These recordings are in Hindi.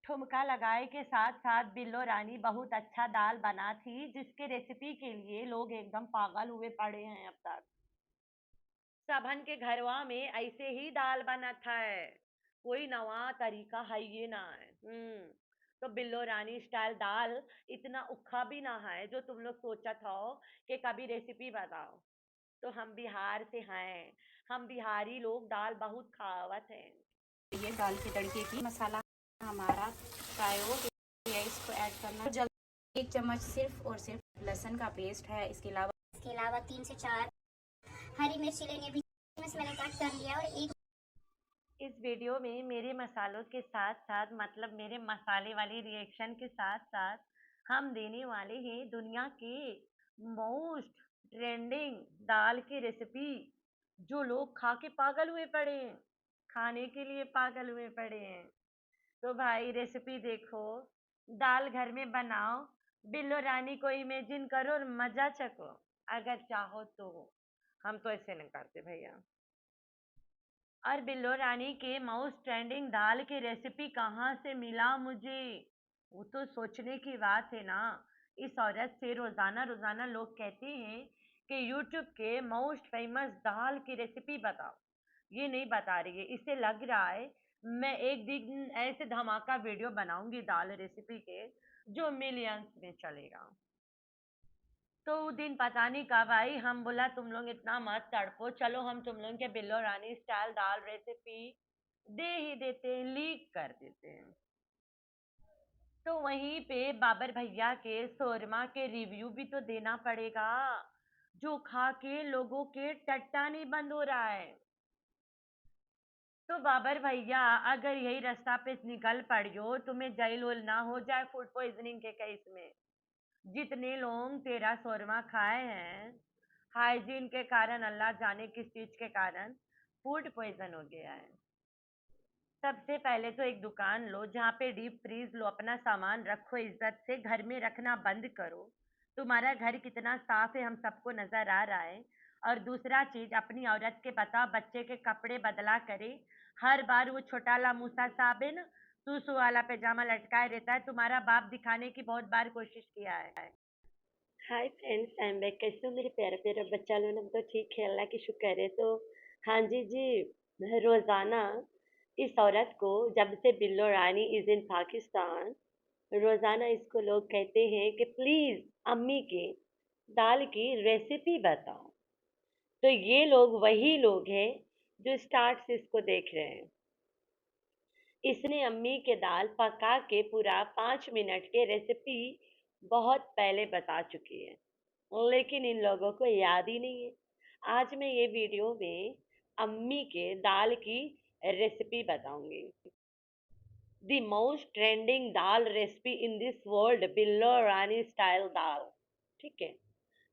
ठुमका लगाए के साथ साथ बिल्लो रानी बहुत अच्छा दाल बना थी, जिसके रेसिपी के लिए लोग एकदम पागल हुए पड़े हैं अब तक। सबन के घरवा में ऐसे ही दाल बनत है, कोई नवा तरीका है ये ना है। तो बिल्लो रानी स्टाइल दाल इतना उखा भी ना है जो तुम लोग सोचत हो कि कभी रेसिपी बताओ। तो हम बिहार से हैं, हम बिहारी लोग दाल बहुत खावत हैं। ये दाल के तड़के की मसाला हमारा फ्राई हो गया, इसको ऐड करना जल्दी। 1 चम्मच सिर्फ और सिर्फ लहसुन का पेस्ट है। इसके अलावा 3 से 4 हरी मिर्ची लेनी है, बीच में मैंने कट कर लिया। और एक इस वीडियो में मेरे मसालों के साथ साथ मतलब मेरे मसाले वाले रिएक्शन के साथ साथ हम देने वाले हैं दुनिया के मोस्ट ट्रेंडिंग दाल की रेसिपी, जो लोग खा के पागल हुए पड़े हैं, खाने के लिए पागल हुए पड़े हैं। तो भाई रेसिपी देखो, दाल घर में बनाओ, बिल्लो रानी को इमेजिन करो और मजा चखो अगर चाहो तो। हम तो ऐसे नहीं करते भैया। और बिल्लो रानी के माउस ट्रेंडिंग दाल की रेसिपी कहाँ से मिला मुझे, वो तो सोचने की बात है ना। इस औरत से रोजाना रोजाना लोग कहते हैं कि यूट्यूब के मोस्ट फेमस दाल की रेसिपी बताओ, ये नहीं बता रही है। इसे लग रहा है मैं एक दिन ऐसे धमाका वीडियो बनाऊंगी दाल रेसिपी के, जो मिलियंस में चलेगा। तो वो दिन पता नहीं कब आई। हम बोला तुम लोग इतना मत तड़पो, चलो हम तुम लोग के बिल्लो रानी स्टाइल दाल रेसिपी दे ही देते हैं, लीक कर देते हैं। तो वहीं पे बाबर भैया के शोरमा के रिव्यू भी तो देना पड़ेगा, जो खा के लोगों के टट्टा नहीं बंद हो रहा है। तो बाबर भैया, अगर यही रास्ता पे निकल पड़ियो, तुम्हें जेल वेल ना हो जाए फूड पॉइजनिंग के केस में। जितने लोग तेरा शोरमा खाए हैं, हाइजीन के कारण, अल्लाह जाने किस चीज के कारण फूड पॉइजन हो गया है। सबसे पहले तो एक दुकान लो जहाँ पे डीप फ्रीज लो, अपना सामान रखो इज्जत से, घर में रखना बंद करो। तुम्हारा घर कितना साफ है हम सबको नजर आ रहा है। और दूसरा चीज, अपनी औरत के बता बच्चे के कपड़े बदला करे। हर बार वो छोटा मूसा साबिन सूसू वाला पैजामा लटकाए रहता है, तुम्हारा बाप दिखाने की बहुत बार कोशिश किया है। Hi friends, I am back. कैसे हो मेरे प्यारे प्यारे बच्चा लोग? हम तो ठीक है, अल्लाह की शुक्र है। तो हाँ जी जी, रोजाना इस औरत को, जब से बिल्लो रानी इज इन पाकिस्तान, रोजाना इसको लोग कहते हैं कि प्लीज अम्मी के दाल की रेसिपी बताओ। तो ये लोग वही लोग हैं जो स्टार्ट से इसको देख रहे हैं। इसने अम्मी के दाल पका के पूरा 5 मिनट के रेसिपी बहुत पहले बता चुकी है, लेकिन इन लोगों को याद ही नहीं है। आज मैं ये वीडियो में अम्मी के दाल की रेसिपी बताऊंगी। The most trending dal recipe in this world, बिल्लो रानी स्टाइल दाल। ठीक है,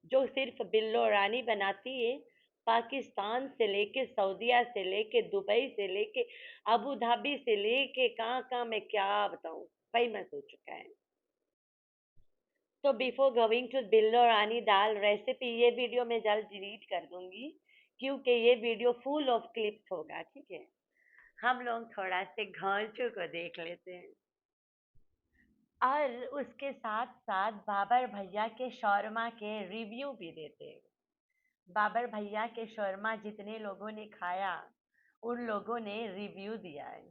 जो सिर्फ बिल्लो रानी बनाती है। पाकिस्तान से लेके सऊदीया से लेके दुबई से लेके अबू धाबी से लेके कहाँ कहाँ मैं क्या बताऊं, फेमस हो चुका है। तो बिफोर गोइंग टू बिल्लो रानी दाल रेसिपी, ये वीडियो मैं जल्द डिलीट कर दूंगी क्योंकि ये वीडियो फुल ऑफ क्लिप्स होगा। ठीक है, हम लोग थोड़ा से घांचों को देख लेते हैं और उसके साथ साथ बाबर भैया के शौरमा के रिव्यू भी देते हैं। बाबर भैया के शौरमा जितने लोगों ने खाया, उन लोगों ने रिव्यू दिया है,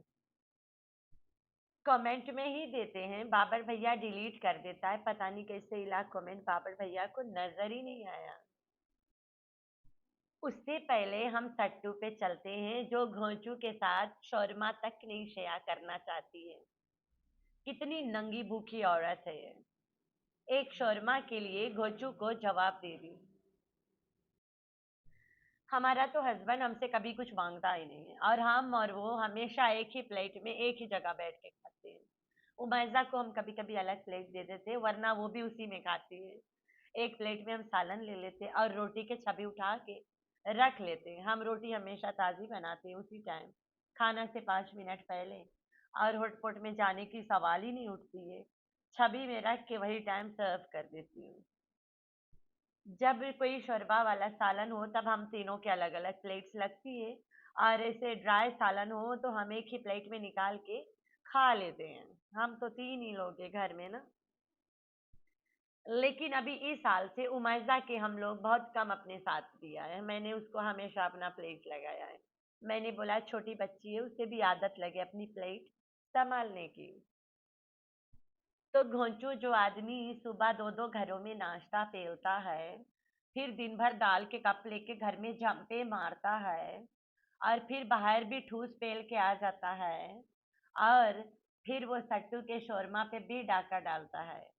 कमेंट में ही देते हैं। बाबर भैया डिलीट कर देता है, पता नहीं कैसे इला कमेंट बाबर भैया को नजर ही नहीं आया। उससे पहले हम सट्टू पे चलते हैं, जो घोंचू के साथ शौरमा तक नहीं शेयर करना चाहती है। कितनी नंगी भूखी औरत है ये, एक शौरमा के लिए घोंचू को जवाब दे दी। हमारा तो हस्बैंड हमसे कभी कुछ मांगता ही नहीं है, और हम और वो हमेशा एक ही प्लेट में एक ही जगह बैठ के खाते हैं। उमैजा को हम कभी कभी अलग प्लेट दे देते, वरना वो भी उसी में खाती है। एक प्लेट में हम सालन ले लेते और रोटी के छवि उठा के रख लेते हैं। हम रोटी हमेशा ताज़ी बनाते हैं उसी टाइम, खाना से 5 मिनट पहले, और हॉटपॉट में जाने की सवाल ही नहीं उठती है। छवि में रख के वही टाइम सर्व कर देती हूँ। जब कोई शोरबा वाला सालन हो तब हम तीनों के अलग अलग प्लेट्स लगती है, और ऐसे ड्राई सालन हो तो हम एक ही प्लेट में निकाल के खा लेते हैं। हम तो 3 ही लोग हैं घर में ना। लेकिन अभी इस साल से उमैज़ा के हम लोग बहुत कम अपने साथ दिया है। मैंने उसको हमेशा अपना प्लेट लगाया है। मैंने बोला छोटी बच्ची है, उसे भी आदत लगे अपनी प्लेट सँभालने की। तो घोंचू जो आदमी सुबह 2-2 घरों में नाश्ता पेलता है, फिर दिन भर दाल के कप लेके घर में जंपे मारता है, और फिर बाहर भी ठूस पेल के आ जाता है, और फिर वो सट्टू के शोरमा पे भी डाका डालता है।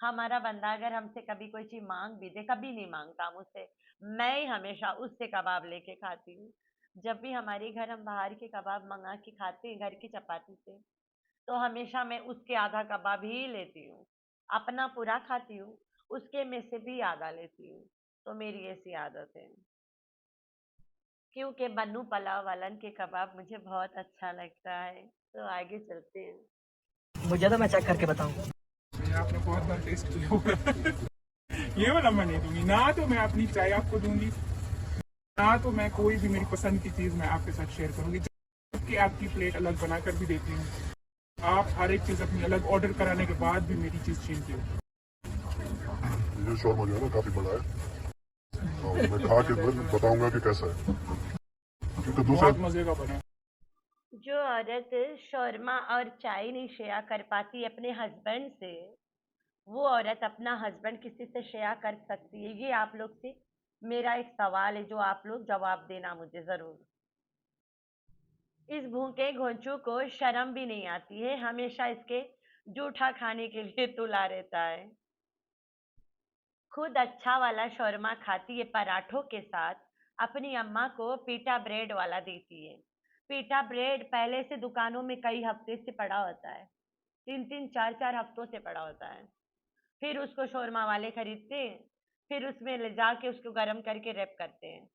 हमारा बंदा अगर हमसे कभी कोई चीज़ माँग भी दे, कभी नहीं माँगता मुझसे, मैं ही हमेशा उससे कबाब लेके खाती हूँ। जब भी हमारे घर हम बाहर के कबाब मँगा के खाते हैं घर की चपाती से, तो हमेशा मैं उसके आधा कबाब ही लेती हूँ। अपना पूरा खाती हूँ, उसके में से भी आधा लेती हूँ। तो मेरी ऐसी आदत है। क्योंकि बन्नू पलाव वालन के कबाब मुझे बहुत अच्छा लगता है। तो आगे चलते हैं। मुझे तो मैं चेक करके बताऊं। ये आपने बहुत बार टेस्ट किया होगा। ये वाला मैं नहीं दूंगी ना, तो मैं अपनी चाय आपको दूंगी ना, तो मैं कोई भी मेरी पसंद की चीज मैं आपके साथ शेयर करूंगी, जबकि आपकी प्लेट अलग बना कर भी देती हूँ। आप हर एक चीज अपनी अलग ऑर्डर कराने के बाद भी मेरी चीज छीनती हो। ये शोरमा जो है ना काफी बड़ा है, और मैं खा के बताऊंगा कि कैसा है, क्योंकि दूसरा बहुत मजे का बना। जो औरत शौरमा और चाय नहीं शेयर कर पाती अपने हस्बैंड से, वो औरत अपना हस्बैंड किसी से शेयर कर सकती है? ये आप लोग से मेरा एक सवाल है, जो आप लोग जवाब देना मुझे ज़रूर। इस भूखे घोंचू को शर्म भी नहीं आती है, हमेशा इसके जूठा खाने के लिए तुला रहता है। खुद अच्छा वाला शौरमा खाती है पराठों के साथ, अपनी अम्मा को पीटा ब्रेड वाला देती है। पीटा ब्रेड पहले से दुकानों में कई हफ्ते से पड़ा होता है, 3-3 4-4 हफ्तों से पड़ा होता है। फिर उसको शौरमा वाले खरीदते हैं, फिर उसमें ले जाके उसको गरम करके रैप करते हैं।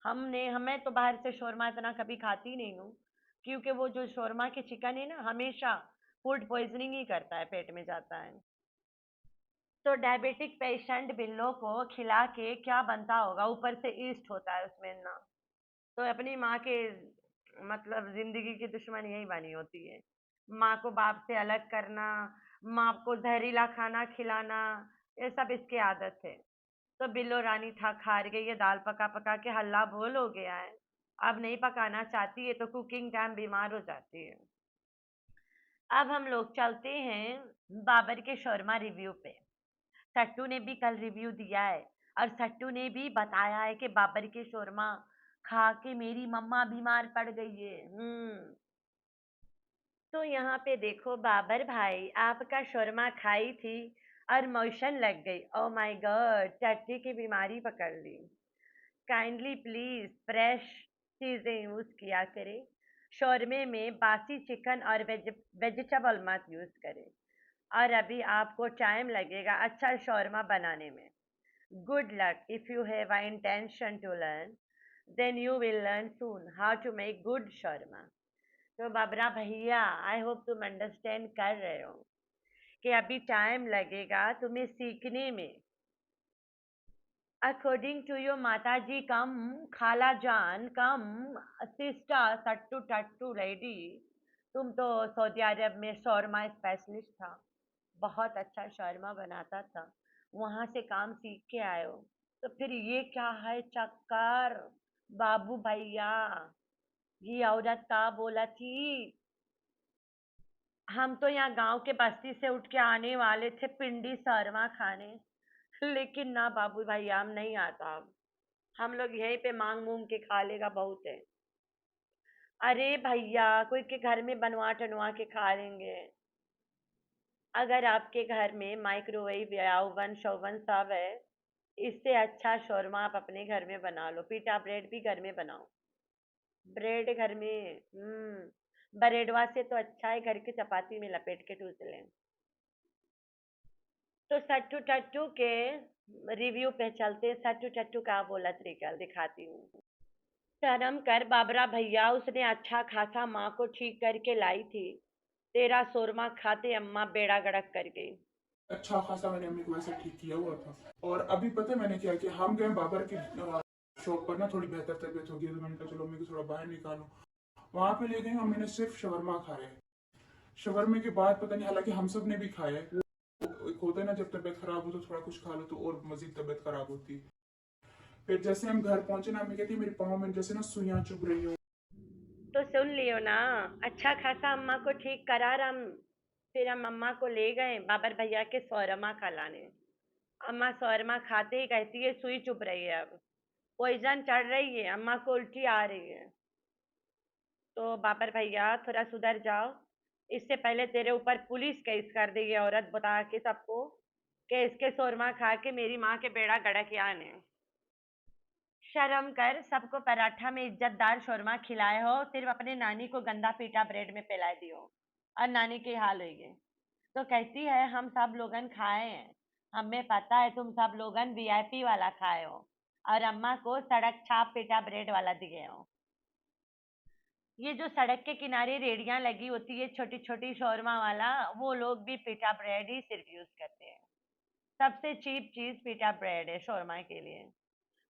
हमें तो बाहर से शौरमा इतना कभी खाती नहीं हूँ, क्योंकि वो जो शौरमा के चिकन है ना, हमेशा फूड पॉइजनिंग ही करता है, पेट में जाता है। तो डायबिटिक पेशेंट बिल्लों को खिला के क्या बनता होगा, ऊपर से ईस्ट होता है उसमें ना। तो अपनी माँ के मतलब जिंदगी की दुश्मन यही बनी होती है, माँ को बाप से अलग करना, माँ को जहरीला खाना खिलाना, ये सब इसकी आदत है। तो बिल्लो रानी थक हार गई है, दाल पका पका के हल्ला बोल हो गया है, अब नहीं पकाना चाहती है, तो कुकिंग टाइम बीमार हो जाती है। अब हम लोग चलते हैं बाबर के शौरमा रिव्यू पे। सट्टू ने भी कल रिव्यू दिया है, और सट्टू ने भी बताया है कि बाबर के शौरमा खा के मेरी मम्मा बीमार पड़ गई है। तो यहाँ पे देखो बाबर भाई, आपका शौरमा खाई थी और मोशन लग गई। ओ माय गॉड, टट्टी की बीमारी पकड़ ली। काइंडली प्लीज फ्रेश चीजें यूज किया करें। शौरमे में बासी चिकन और वेजिटेबल मत यूज करें। और अभी आपको टाइम लगेगा अच्छा शौरमा बनाने में। Good luck. If you have an intention to learn, then you will learn soon how to make good shawarma. तो बाबरा भैया, आई होप तुम अंडरस्टैंड कर रहे हो कि अभी टाइम लगेगा तुम्हें सीखने में। अकॉर्डिंग टू योर माता जी कम खाला जान कम सिस्टर सट्टू टट्टू लेडी, तुम तो सऊदी अरब में शौरमा स्पेशलिस्ट था, बहुत अच्छा शौरमा बनाता था, वहां से काम सीख के आए हो। तो फिर ये क्या है चक्कर बाबू भैया, ये औरत का बोला थी? हम तो यहाँ गांव के बस्ती से उठ के आने वाले थे पिंडी शौरमा खाने, लेकिन ना बाबू भैया, हम नहीं आता अब। हम लोग यहीं पे मांग मूंग के खा लेगा बहुत है। अरे भैया, कोई के घर में बनवा टनवा के खा लेंगे। अगर आपके घर में माइक्रोवेव या ओवन शोवन सब है, इससे अच्छा शौरमा आप अपने घर में बना लो। पीटा ब्रेड भी घर में बनाओ, ब्रेड घर में ब्रेडवा से तो अच्छा है घर की चपाती में लपेट के ठूस लें। तो सट्टू टट्टू के रिव्यू पे चलते। सट्टू टट्टू का बोला तरीका दिखाती हूँ। शर्म कर बाबरा भैया, उसने अच्छा खासा माँ को ठीक करके लाई थी, तेरा शौरमा खाते अम्मा बेड़ा गड़क कर गई। अच्छा खासा मैंने अम्मी को वैसे ठीक किया हुआ था। और अभी पता है मैंने क्या किया, हम गए बाबर की शॉप पर ना, थोड़ी बेहतर तबीयत होगी, तो मैंने कहा चलो अम्मी को थोड़ा बाहर निकालो। वहां पे ले गई, अम्मी ने सिर्फ शवरमा खाए। शवरमे के बाद पता नहीं, हालांकि हम सब ने भी खाया है वो, एक होता है ना जब तबीयत खराब हो तो थोड़ा कुछ खा लो तो और मजीद तबीयत खराब होती है। फिर जैसे हम घर पहुंचे ना, मैं कहती मेरे पाँव में जैसे ना सुइयां चुभ रही हो। तो सुन लियो ना, अच्छा खासा अम्मा को ठीक करा हम। फिर हम अम्मा को ले गए बाबर भैया के शौरमा खिलाने। अम्मा शौरमा खाते ही कहती है सुई चुभ रही है, अब पॉइजन चढ़ रही है, अम्मा को उल्टी आ रही है। तो बाबर भैया थोड़ा सुधर जाओ, इससे पहले तेरे ऊपर पुलिस केस कर देगी औरत बता के सबको कि इसके शौरमा खा के मेरी माँ के बेड़ा गड़किया ने। शर्म कर, सबको पराठा में इज्जतदार शौरमा खिलाए हो, सिर्फ अपने नानी को गंदा पीटा ब्रेड में पिला दियो और नानी की हाल हुई है। तो कहती है हम सब लोगन खाए हैं, हमें पता है तुम सब लोगन वीआईपी वाला खाए हो और अम्मा को सड़क छाप पीटा ब्रेड वाला दिए हो। ये जो सड़क के किनारे रेड़ियां लगी होती है छोटी छोटी शौरमा वाला, वो लोग भी पीटा ब्रेड ही सिर्फ यूज करते हैं। सबसे चीप चीज पीटा ब्रेड है शौरमा के लिए।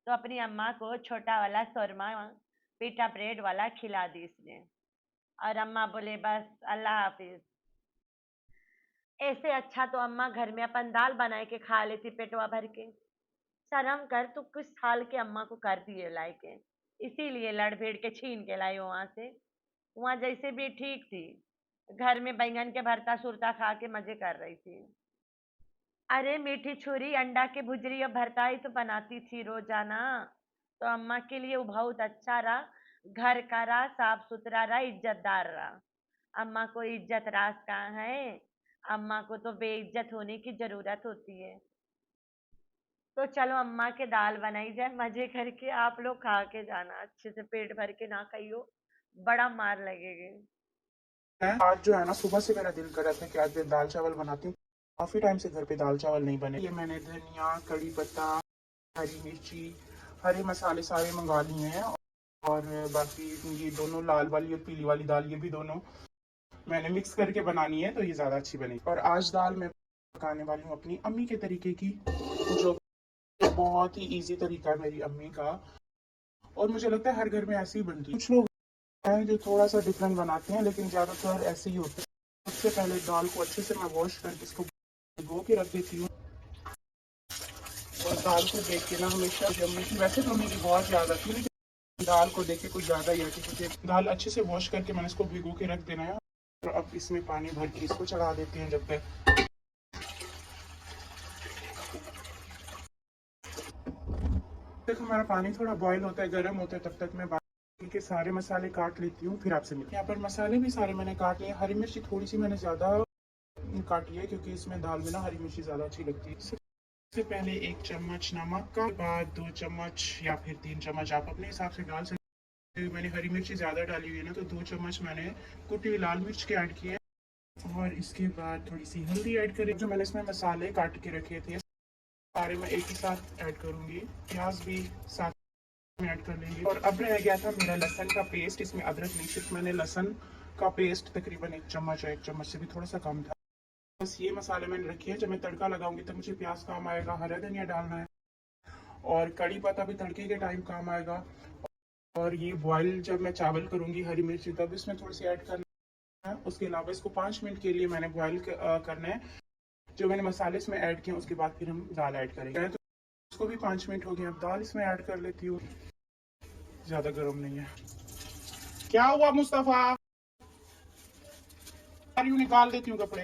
तो अपनी अम्मा को छोटा वाला शौरमा पीटा ब्रेड वाला खिला दी इसने और अम्मा बोले बस अल्लाह हाफिज। ऐसे अच्छा तो अम्मा घर में अपन दाल बनाए के खा लेती पेटवा भर के। शर्म कर, तू किस हाल के अम्मा को कर दिए लायके, इसीलिए लड़ भिड़ के छीन के लाई वहां से। वहां जैसे भी ठीक थी, घर में बैंगन के भरता सुरता खा के मजे कर रही थी। अरे मीठी छुरी अंडा के भुजरी और भरता ही तो बनाती थी रोजाना। तो अम्मा के लिए वो बहुत अच्छा रहा, घर का रहा, साफ सुथरा रहा, इज्जतदार रहा। अम्मा को इज्जत रास कहाँ है, अम्मा को तो बेइज्जत होने की जरूरत होती है। तो चलो अम्मा के दाल बनाई जाए मजे करके, आप लोग खा के जाना, अच्छे से पेट भर के ना खाइयो, बड़ा मार लगेगी। आज जो है ना, सुबह से मेरा दिल कर रहा था कि आज मैं दाल चावल बनाती हूँ। काफी टाइम से घर पे दाल चावल नहीं बने। ये मैंने धनिया, कड़ी पत्ता, हरी मिर्ची, हरे मसाले सारे मंगा लिए हैं। और बाकी ये दोनों लाल वाली और पीली वाली दाल, ये भी दोनों मैंने मिक्स करके बनानी है तो ये ज्यादा अच्छी बनेगी। और आज दाल मैं पकाने वाली हूँ अपनी अम्मी के तरीके की, जो बहुत ही इजी तरीका है मेरी अम्मी का, और मुझे लगता है हर घर में ऐसे ही बनती है। कुछ लोग हैं जो थोड़ा सा डिफरेंट बनाते हैं, लेकिन ज्यादातर ऐसे ही होते हैं। सबसे पहले दाल को अच्छे से मैं वॉश करके इसको भिगो के रख देती हूँ। और दाल को देख के ना हमेशा अम्मी की, वैसे तो अम्मी की बहुत याद आती है, लेकिन दाल को देख के कुछ ज्यादा ही आती है, क्योंकि दाल अच्छे से वॉश करके मैंने इसको भिगो के रख देना है। और अब इसमें पानी भर के इसको चढ़ा देते हैं जब तक। देखो हमारा पानी थोड़ा बॉईल होता है, गर्म होता है, तब तक मैं बाकी के सारे मसाले काट लेती हूँ, फिर आपसे मिलती हूँ। यहाँ पर मसाले भी सारे मैंने काट लिए। हरी मिर्ची थोड़ी सी मैंने ज्यादा काटी है, क्योंकि इसमें दाल में ना हरी मिर्ची ज्यादा अच्छी लगती है। सबसे पहले 1 चम्मच नमक का, बाद 2 चम्मच या फिर 3 चम्मच आप अपने हिसाब से डाल सकते हो। मैंने हरी मिर्ची ज्यादा डाली हुई है ना, तो 2 चम्मच मैंने कुटी हुई लाल मिर्च के ऐड किए। और इसके बाद थोड़ी सी हल्दी ऐड करें। जो मैंने इसमें मसाले काट के रखे थे सारे मैं एक ही साथ ऐड करूंगी। प्याज भी साथ में ऐड कर लेंगे। और अब रह गया था मेरा लहसुन का पेस्ट। इसमें अदरक नहीं, सिर्फ मैंने लहसुन का पेस्ट तकरीबन 1 चम्मच है, 1 चम्मच से भी थोड़ा सा कम था। बस ये मसाले मैंने रखे हैं। जब मैं तड़का लगाऊंगी तब मुझे प्याज काम आएगा, हरा धनिया डालना है और कड़ी पत्ता भी तड़के के टाइम काम आएगा। और ये बॉयल जब मैं चावल करूंगी हरी मिर्ची, तब इसमें थोड़ी सी ऐड करना है। उसके अलावा इसको 5 मिनट के लिए मैंने बॉयल करना है। जो मैंने मसाले इसमें ऐड किए उसके बाद फिर हम दाल ऐड करेंगे। तो इसको भी 5 मिनट हो गए। अब दाल इसमें ऐड कर लेती हूँ। ज्यादा गर्म नहीं है। क्या हुआ मुस्तफा? निकाल देती हूँ कपड़े।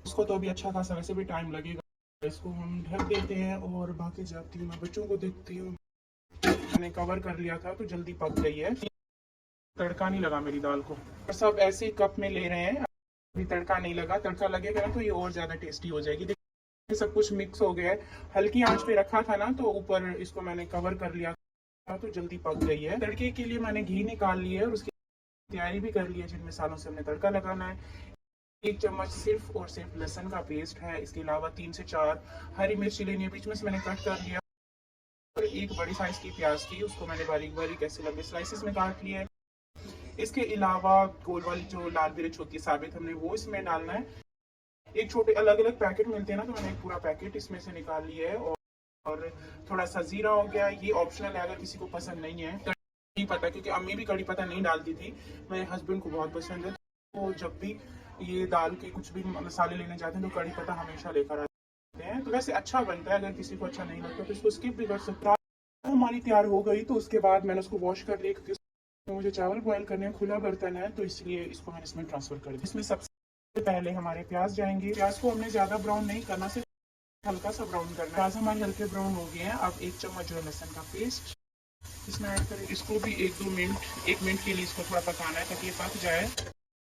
इसको तो अभी अच्छा खासा वैसे भी टाइम लगेगा। इसको हम ढक देते हैं और बाकी जाती हूँ मैं बच्चों को देखती हूँ। मैंने कवर कर लिया था तो जल्दी पक गई है। तड़का नहीं लगा मेरी दाल को। सब ऐसे कप में ले रहे हैं, अभी तड़का नहीं लगा। तड़का लगेगा ना तो ये और ज्यादा टेस्टी हो जाएगी। देखिए सब कुछ मिक्स हो गया है। हल्की आंच पे रखा था ना, तो ऊपर इसको मैंने कवर कर लिया था तो जल्दी पक गई है। तड़के के लिए मैंने घी निकाल लिया है और उसकी तैयारी भी कर ली है। जिन मसालों से हमने तड़का लगाना है, 1 चम्मच सिर्फ और सिर्फ लहसुन का पेस्ट है। इसके अलावा 3 से 4 हरी मिर्ची लेनी है, बीच में से मैंने कट कर लिया। और 1 बड़ी साइज की प्याज थी, उसको मैंने बारीक बारीक ऐसे लंबे स्लाइसेस में काट लिया है। इसके अलावा गोल वाली जो लाल मिर्च होती है साबित, हमने वो इसमें डालना है। एक छोटे अलग अलग पैकेट मिलते हैं ना, तो मैंने एक पूरा पैकेट इसमें से निकाल लिया है। और थोड़ा सा जीरा हो गया, ये ऑप्शनल है अगर किसी को पसंद नहीं है। नहीं पता, क्योंकि अम्मी भी कड़ी पत्ता नहीं डालती थी। मेरे हस्बैंड को बहुत पसंद है, तो जब भी ये दाल के कुछ भी मसाले लेने जाते हैं तो कड़ी पत्ता हमेशा लेकर आते हैं। तो वैसे अच्छा बनता है, अगर किसी को अच्छा नहीं लगता तो इसको स्किप भी कर सकता है। हमारी तैयार हो गई, तो उसके बाद मैंने उसको वॉश कर लिया, क्योंकि मुझे चावल बॉयल करने में खुला बर्तन है, तो इसलिए इसको मैंने इसमें ट्रांसफर कर दिया। इसमें सबसे पहले हमारे प्याज जाएंगे। प्याज को हमने ज्यादा ब्राउन नहीं करना, सिर्फ हल्का सा ब्राउन करना है। प्याज हमारे हल्के ब्राउन हो गए हैं। अब 1 चम्मच जो है लहसुन का पेस्ट इसमें ऐड करें। इसको भी 1 मिनट के लिए इसको थोड़ा पकाना है, ताकि ये पक जाए।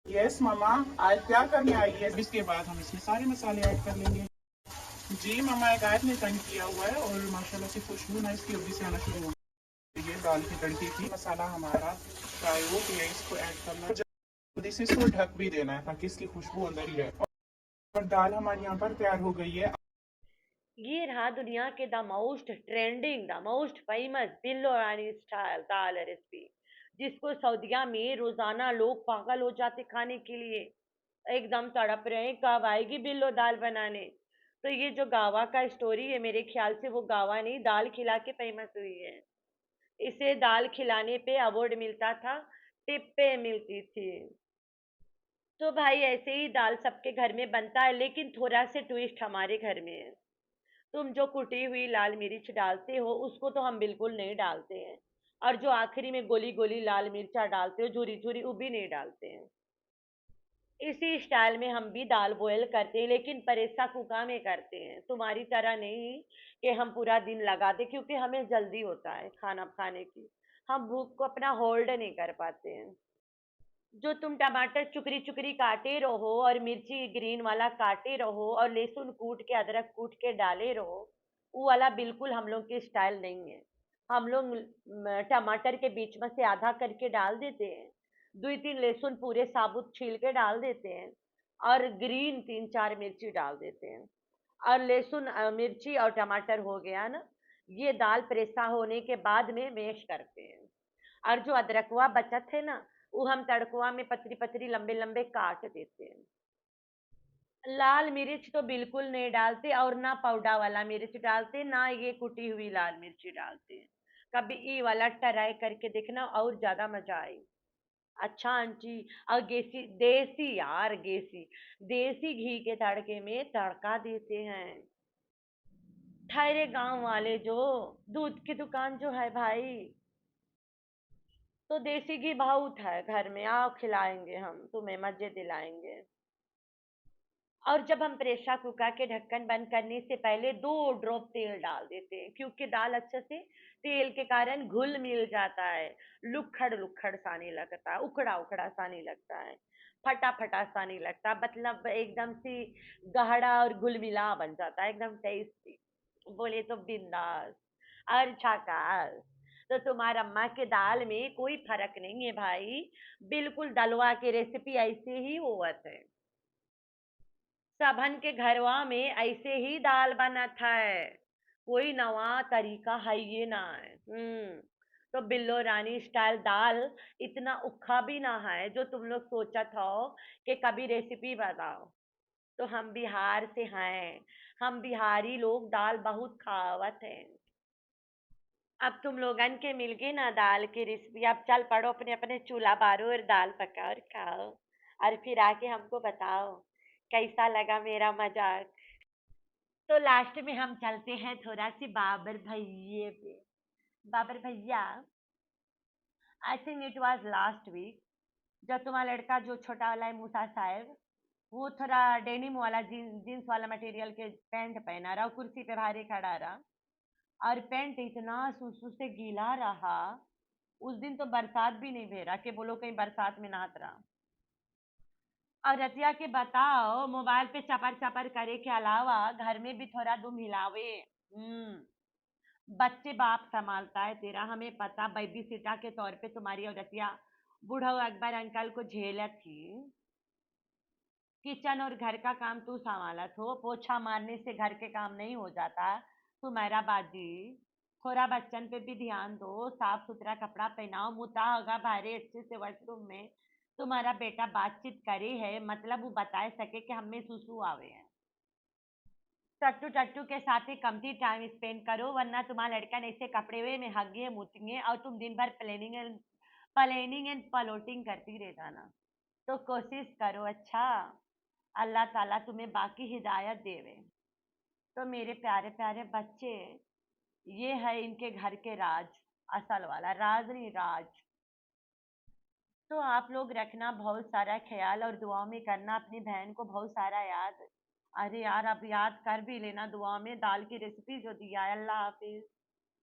यस मामा, आज क्या करने आई है? इसके बाद हम इसमें सारे मसाले ऐड कर लेंगे। जी मामा, एक आयत ने तंग किया हुआ है और माशाल्लाह से खुशबू ना इसकी जल्दी से आना शुरू हो गई है। दाल की तड़के की मसाला हमारा फ्राई हो गया, इसको ऐड करना है। जल्दी से इसको ढक भी देना है, ताकि इसकी खुशबू अंदर ही रहे। और दाल हमारी यहाँ पर तैयार हो गई है। ये रहा दुनिया के the most trending, the most famous बिल्लो रानी स्टाइल दाल रेसिपी, जिसको सऊदीया में रोजाना लोग पागल हो जाते खाने के लिए, एकदम तड़प रहे हैं कब आएगी बिल्लो दाल बनाने। तो ये जो गावा का स्टोरी है, मेरे ख्याल से वो गावा नहीं, दाल खिला के फेमस हुई है। इसे दाल खिलाने पे अवार्ड मिलता था, टिप्पे मिलती थी। तो भाई ऐसे ही दाल सबके घर में बनता है, लेकिन थोड़ा से ट्विस्ट हमारे घर में है। तुम जो कुटी हुई लाल मिर्च डालते हो उसको तो हम बिल्कुल नहीं डालते हैं, और जो आखिरी में गोली गोली लाल मिर्चा डालते हो झुरी झुरी, वो भी नहीं डालते हैं। इसी स्टाइल में हम भी दाल बॉयल करते हैं, लेकिन परेसा कुका में करते हैं, तुम्हारी तरह नहीं कि हम पूरा दिन लगा दे, क्योंकि हमें जल्दी होता है खाना खाने की। हम भूख को अपना होल्ड नहीं कर पाते हैं। जो तुम टमाटर चुकरी चुकरी काटे रहो और मिर्ची ग्रीन वाला काटे रहो और लहसुन कूट के अदरक कूट के डाले रहो, वो वाला बिल्कुल हम लोग की स्टाइल नहीं है। हम लोग टमाटर के बीच में से आधा करके डाल देते हैं, 2-3 लहसुन पूरे साबुत छील के डाल देते हैं, और ग्रीन 3-4 मिर्ची डाल देते हैं, और लहसुन मिर्ची और टमाटर हो गया ना। ये दाल प्रेसा होने के बाद में मैश करते हैं। और जो अदरकवा बचत है ना, वो हम तड़कुआ में पतली पतली लंबे लंबे काट देते हैं। लाल मिर्च तो बिल्कुल नहीं डालते, और ना पाउडर वाला मिर्च डालते, ना ये कुटी हुई लाल मिर्ची डालते हैं। कभी ये वाला ट्राई करके देखना, और ज्यादा मजा आए। अच्छा आंटी, और गेसी देसी यार, देसी घी के तड़के में तड़का देते हैं। ठहरे गांव वाले जो, दूध की दुकान जो है भाई, तो देसी घी बहुत है घर में, आओ खिलाएंगे, हम तुम्हें मजे दिलाएंगे। और जब हम प्रेशर कुकर के ढक्कन बंद करने से पहले 2 ड्रॉप तेल डाल देते हैं, क्योंकि दाल अच्छे से तेल के कारण घुल मिल जाता है। लुखड़ लुखड़ सा नहीं लगता है, उखड़ा उखड़ा सा नहीं लगता है, फटा फटा सा नहीं लगता, मतलब एकदम से गहरा और घुल मिला बन जाता है, एकदम टेस्टी। बोले तो बिंदास और झकास। तो तुम्हारा अम्मा के दाल में कोई फर्क नहीं है भाई, बिल्कुल दलवा की रेसिपी ऐसे ही होवत है। सबन के घरवा में ऐसे ही दाल बनत है, कोई नवा तरीका है ये ना है। तो बिल्लो रानी स्टाइल दाल इतना उखा भी ना है जो तुम लोग सोचत हो कि कभी रेसिपी बताओ। तो हम बिहार से हैं, हम बिहारी लोग दाल बहुत खावत हैं। अब तुम लोगन के मिल गई ना दाल की रेसिपी, अब चल पड़ो अपने अपने चूल्हा बारो और दाल पकाओ और खाओ, और फिर आके हमको बताओ कैसा लगा मेरा मजाक। तो लास्ट में हम चलते हैं थोड़ा सी बाबर भैया पे। बाबर भैया, I think it was last week, जब तुम्हारा लड़का जो छोटा वाला है मूसा साहब, वो थोड़ा डेनिम वाला जीन्स वाला मटेरियल के पैंट पहना रहा और कुर्सी पे भारी खड़ा रहा, और पैंट इतना सुसु से गीला रहा। उस दिन तो बरसात भी नहीं भेरा कि बोलो कहीं बरसात में नहात रहा। और रतिया के बताओ, मोबाइल पे चपर चपर करे के अलावा घर में भी थोड़ा दुम हिलावे। बच्चे बाप संभालता है तेरा, हमें पता, बेबी सिटा के तौर पे तुम्हारी और रतिया बूढ़ा अकबर अंकल को झेलत थी। किचन और घर का काम तू संभालत हो, पोछा मारने से घर के काम नहीं हो जाता तुम्हारा बाजी। थोड़ा बच्चन पे भी ध्यान दो, साफ सुथरा कपड़ा पहनाओ, मुता होगा भारी अच्छे से वॉशरूम में, तुम्हारा बेटा बातचीत करे है मतलब वो बता सके कि हमें सुसु आवे हैं। टट्टू टट्टू के साथ ही कमती टाइम स्पेंड करो, वरना तुम्हारा लड़का ऐसे कपड़े हुए में हगे मुतेंगे और तुम दिन भर प्लानिंग एंड प्लॉटिंग करती रह जाना। तो कोशिश करो, अच्छा। अल्लाह ताला तुम्हें बाकी हिदायत देवे। तो मेरे प्यारे प्यारे बच्चे, ये है इनके घर के राज, असल वाला राज नहीं, राज। तो आप लोग रखना बहुत सारा ख्याल और दुआ में करना अपनी बहन को बहुत सारा याद। अरे यार, अब याद कर भी लेना दुआ में, दाल की रेसिपी जो दिया है। अल्लाह हाफिज।